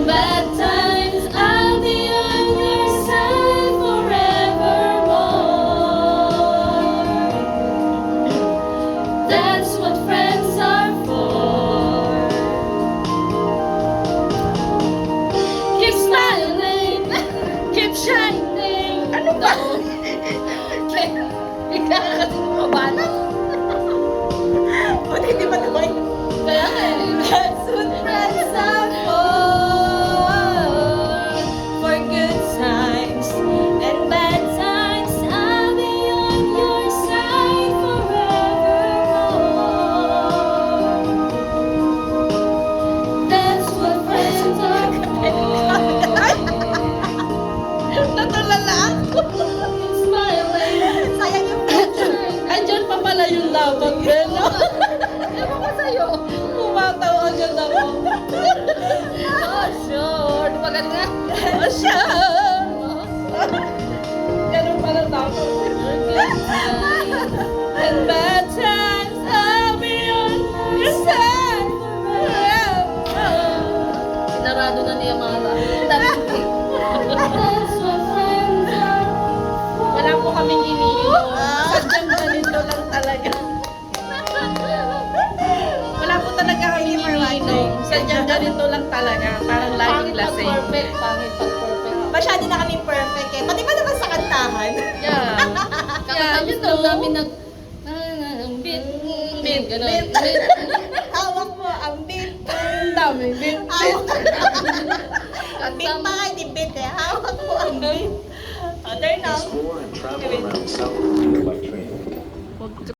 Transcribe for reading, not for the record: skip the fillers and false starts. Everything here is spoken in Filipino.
In bad times, I'll be on your side forevermore. That's what friends are for. Keep smiling, keep shining. Ano ba? Bigla ka kasi kumabanat. Buti hindi pa tuloy. Kaya nga eh. That's what friends are for good times and bad times. I'll be on your side forevermore. That's what friends are for. Natulala ako. Keep smiling. Sayang yung picture. Andyan pa pala yung dapat, Bella. Ewan ko sa'yo. Umataw agad ako. Oh, sure. Di ba ganun? Oh, siya. Ganun pala dapat. And bad times, I'll be on your side forever. Sinarado na ni Amara. That's what friends are for. Wala po kaming iniinom. Sadyang ganito lang talaga. Wala po talaga kami iniinom. Sadyang ganito lang talaga. Parang laging Pangit pag lasing. perfect. Pangit pag perfect. Masyado na kami perfect eh. Pati ba naman sa kantahan? Yeah. Kakatapos you lang know. namin nag... Beat, Beat, gano'n. beat. Hawak mo ang beat. Ang dami, beat. Hawak. Beat pa nga, di beat eh. Hawak mo ang beat. O, turn off. Explore and travel around South Korea by train.